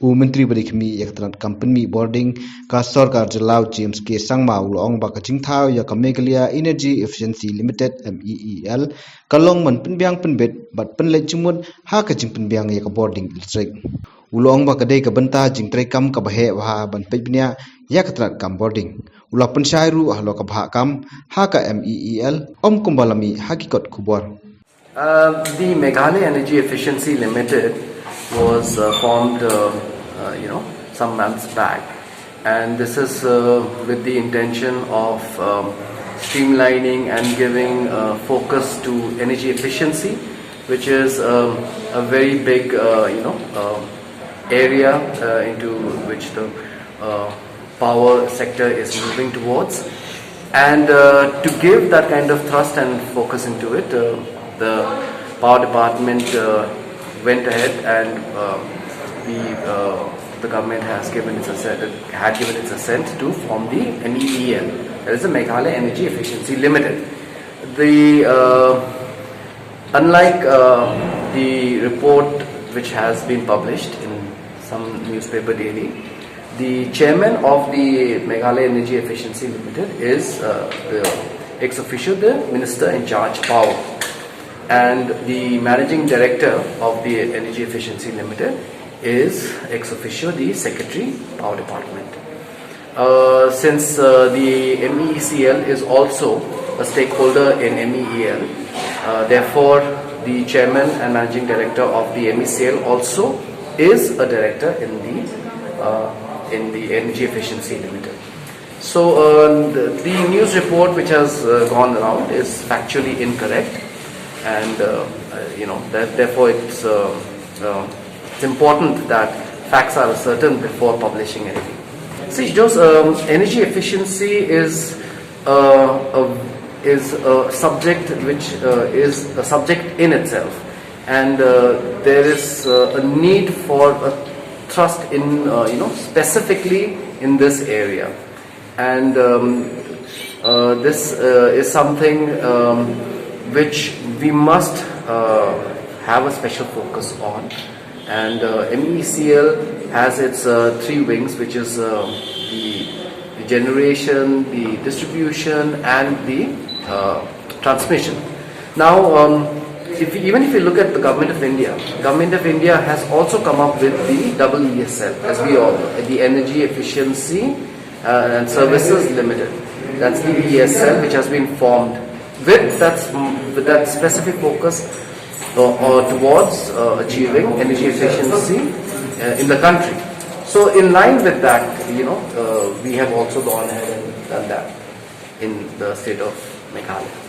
Myntri berikmi yaktanat company boarding ka sarkar jalao James ke sangma ulong ba kaching thao ya ka Meghalaya Energy Efficiency Limited MEEL kalong man penbiang penbet bat penlej jumut ha kaching penbiang ya ka boarding ilstrek ulong ba kadai ka banta jingtrai kam ka bahe wa ban pebnya ya katrat kam boarding ula Pynshai ru halo ka bha kam ha ka MEEL kumbalami hakikot kubor. The Meghalaya Energy Efficiency Limited was formed, some months back, and this is with the intention of streamlining and giving focus to energy efficiency, which is a very big, area into which the power sector is moving towards, and to give that kind of thrust and focus into it. The power department went ahead and the government has given its assent to form the MEEL, that is the Meghalaya Energy Efficiency Limited. Unlike the report which has been published in some newspaper daily, the chairman of the Meghalaya Energy Efficiency Limited is the ex officio the minister in charge power. And the managing director of the Energy Efficiency Limited is ex officio the secretary power department. Since the MEECL is also a stakeholder in MEEL, therefore the chairman and managing director of the MEECL also is a director in the Energy Efficiency Limited. So the news report which has gone around is factually incorrect. And therefore it's important that facts are ascertained before publishing anything. See, Joe's energy efficiency is a subject which is a subject in itself, and there is a need for a thrust in specifically in this area, and this is something which we must have a special focus on. And MEECL has its three wings, which is the generation, the distribution, and the transmission. Now, even if you look at the Government of India has also come up with the EESL, as we all know, the Energy Efficiency and Services Limited. That's the EESL, which has been formed with that specific focus towards achieving energy efficiency in the country. So in line with that, we have also gone ahead and done that in the state of Meghalaya.